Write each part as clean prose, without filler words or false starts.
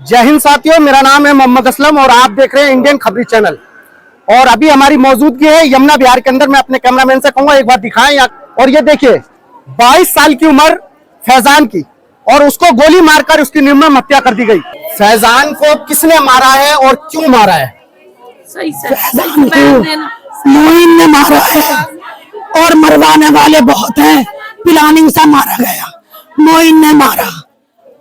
जय हिंद साथियों, मेरा नाम है मोहम्मद असलम और आप देख रहे हैं इंडियन खबरी चैनल। और अभी हमारी मौजूदगी है यमुना विहार के अंदर। मैं अपने कैमरामैन से कहूंगा एक बार दिखाएं। और ये देखिए 22 साल की उम्र फैजान की, और उसको गोली मारकर उसकी निर्मम हत्या कर दी गई। फैजान को किसने मारा है और क्यों मारा है? फैजान को मोइन ने मारा है और मरवाने वाले बहुत हैं। प्लानिंग से मारा गया, मोइन ने मारा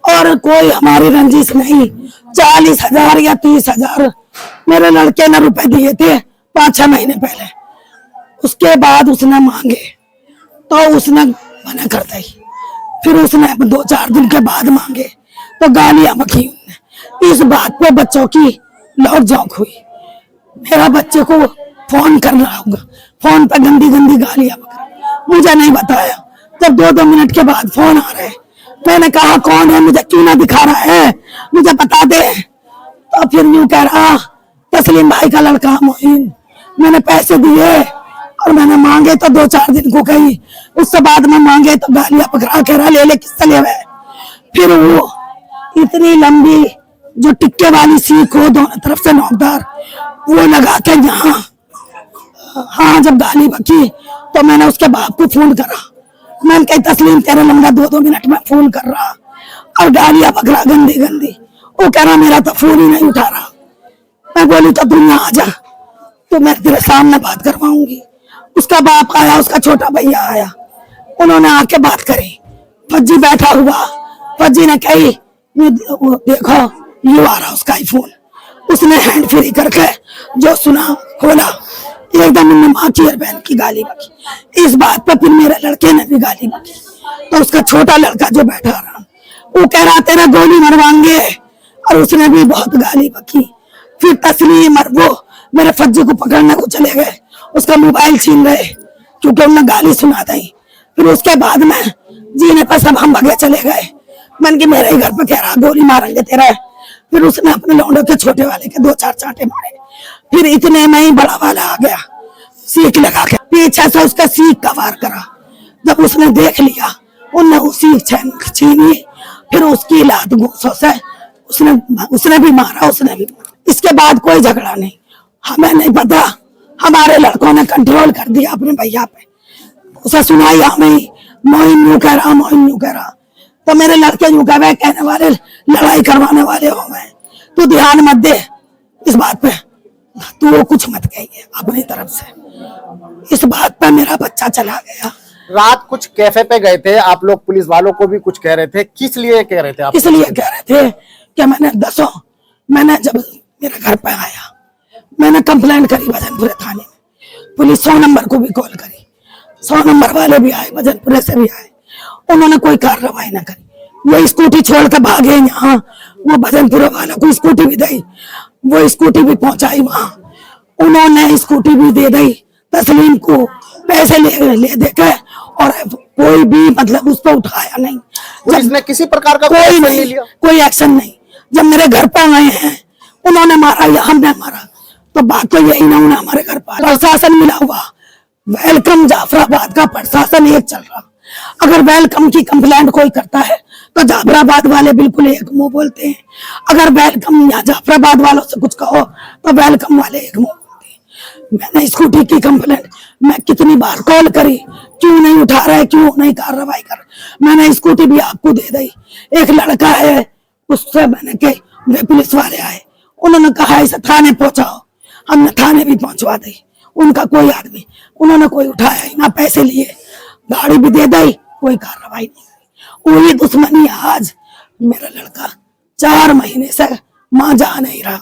और कोई हमारी रंजिश नहीं। 40,000 या 30,000 मेरे लड़के ने रुपए दिए थे 5-6 महीने पहले। उसके बाद उसने मांगे तो उसने मना कर दी। फिर उसने 2-4 दिन के बाद मांगे तो गालियां बकी उसने। इस बात पे बच्चों की लौट झोंक हुई। मेरा बच्चे को फोन कर रहा होगा, फोन पे गंदी गंदी गालियां बक, मुझे नहीं बताया। जब 2-2 मिनट के बाद फोन आ रहे, मैंने कहा कौन है, मुझे क्यों ना दिखा रहा है, मुझे बता दे। तो फिर यूं कह रहा तस्लीम भाई का लड़का मोइन, मैंने पैसे दिए और मैंने मांगे तो 2-4 दिन को कही, उससे बाद में मांगे तो गालियां पकड़ा के रहा ले किससे ले गए। फिर वो इतनी लंबी जो टिक्के वाली सीख हो दोनों तरफ से नोकदार, वो लगा के यहाँ। हाँ, जब गाली बकी तो मैंने उसके बाप को फोन करा। मैंने कही तस्लीम तेरे लंबा 2-2 मिनट में फोन कर रहा और गालियां पकड़ा गंदी गंदी। वो कह रहा मेरा तो फोन ही नहीं उठा रहा। मैं बोली तो तू यहाँ आ जा, तो मैं तेरे सामने बात करवाऊंगी। उसका बाप आया, उसका छोटा भैया आया, उन्होंने आके बात करी। फज्जी बैठा हुआ, फज्जी ने कही देखो यू आ रहा उसका आईफोन। उसने हैंड फ्री करके जो सुना खोला, एकदम माँ की और बहन की गाली बकी। इस बात पर फिर मेरे लड़के ने भी गाली बकी। तो उसका छोटा लड़का जो बैठा रहा, वो कह रहा तेरा गोली मरवाएंगे, और उसने भी बहुत गाली बकी। फिर तस्लीम और वो मेरे फज्जी को पकड़ने को चले गए, उसका मोबाइल छीन गए क्योंकि उन्होंने गाली सुना दी। फिर उसके बाद में जीने पर सब हम भगे चले गए। मन की मेरे घर पर कह रहा गोली मारेंगे तेरा। फिर उसने अपने लौंडे के छोटे वाले के 2-4 चांटे मारे। फिर इतने में ही बड़ा वाला आ गया, सीख लगा के पीछे से उसका सीख का वार करा। जब उसने देख लिया, उनने वो सीख छीनी। फिर उसकी लात घूंसों से उसने भी मारा, उसने भी मारा। इसके बाद कोई झगड़ा नहीं, हमें नहीं पता। हमारे लड़कों ने कंट्रोल कर दिया अपने भैया पे। उसे सुनाई हमें मोइन यूं कह रहा, मोइन यूं कह रहा। तो मेरे लड़के यूं कहने वाले लड़ाई करवाने वाले हो गए। तू ध्यान मत दे इस बात पे, तू वो कुछ मत कहिए अपनी तरफ से। इस बात पे मेरा बच्चा चला गया। रात कुछ कैफे पे गए थे आप लोग, पुलिस वालों को भी कुछ कह रहे थे, किस लिए कह रहे थे आप? इसलिए कह रहे थे कि मैंने जब मेरे घर पे आया, मैंने कंप्लेंट करी भजनपुरे थाने में। पुलिस 100 नंबर को भी कॉल करी, 100 नंबर वाले भी आए, भजनपुरे से भी आए, उन्होंने कोई कार्रवाई ना करी। वो स्कूटी छोड़ के भागे यहाँ। वो भजनपुरे वाला को स्कूटी भी दी, वो स्कूटी भी पहुंचाई वहां, उन्होंने स्कूटी भी दे दी तस्लीम को, पैसे ले दे के, और कोई भी मतलब उस पर उठाया नहीं। इसने किसी प्रकार का कोई एक्शन नहीं। जब मेरे घर पर आए हैं, उन्होंने मारा या हमने मारा, तो बात तो यही ना, उन्हें हमारे घर पर प्रशासन मिला हुआ। वेलकम जाफराबाद का प्रशासन एक चल रहा। अगर वेलकम की कंप्लेंट कोई करता है तो जाफराबाद वाले बिल्कुल एक मुंह बोलते हैं। अगर वेलकम या जाफराबाद वालों से कुछ कहो तो वेलकम वाले एक मुंह बोलते हैं। मैंने स्कूटी की कंप्लेंट मैं कितनी बार कॉल करी, क्यों नहीं उठा रहे, क्यों नहीं कार्रवाई कर। मैंने स्कूटी भी आपको दे दी। एक लड़का है, उससे मैंने कही, वे पुलिस वाले आए, उन्होंने कहा इसे थाने पहुंचाओ, हमने थाने भी पहुंचवा दी। उनका कोई आदमी, उन्होंने कोई उठाया ना, पैसे लिए, गाड़ी भी दे दी, कोई कार्रवाई नहीं। वही दुश्मनी आज मेरा लड़का 4 महीने से मां जा नहीं रहा,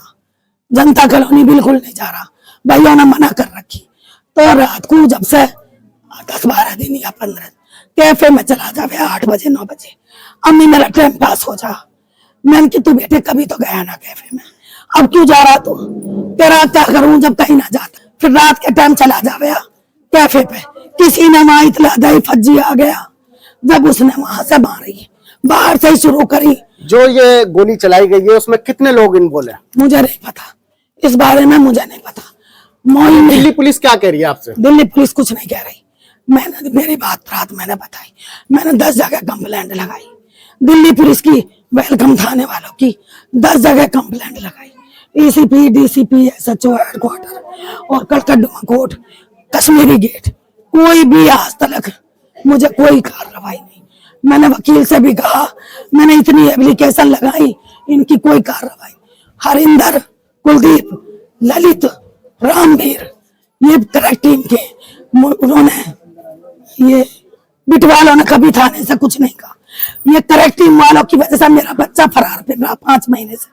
जनता कॉलोनी बिल्कुल नहीं जा रहा, भैया ने मना कर रखी। तो रात को जब से 10-12 दिन या 15 कैफे में चला जावे 8 बजे 9 बजे, अम्मी मेरा टाइम पास हो जा। मैंने कि तू बेटे कभी तो गया ना कैफे में, अब क्यों जा रहा तू? तेरा क्या करूं जब कहीं ना जाता। फिर रात के टाइम चला जावे कैफे पे, किसी ने वहां इतला दी, फज्जी आ गया। जब उसने वहां से मारी, बाहर से ही शुरू करी। जो ये गोली चलाई गई है उसमें कितने लोग इन्वॉल्व हैं? मुझे नहीं पता, इस बारे में मुझे नहीं पता। मोइन दिल्ली पुलिस क्या कह रही है आपसे? दिल्ली पुलिस कुछ नहीं कह रही। मेरी बात रात मैंने बताई, मैंने 10 जगह कंप्लेंट लगाई। दिल्ली पुलिस की वेलकम थाने वालों की 10 जगह कंप्लेंट लगाई, एसीपी, डीसीपी, एसएचओ हेडक्वार्टर और कलकत्ता कोर्ट, कश्मीरी गेट, कोई भी आज तक मुझे कोई कार्रवाई नहीं। मैंने वकील से भी कहा, मैंने इतनी एप्लीकेशन लगाई, इनकी कोई कार्रवाई। हरिंदर, कुलदीप, ललित, रामवीर, ये करेक्ट टीम के उन्होंने, ये बिट वालों ने कभी थाने से कुछ नहीं कहा। ये करेक्ट टीम वालों की वजह से मेरा बच्चा फरार फिर रहा 5 महीने से।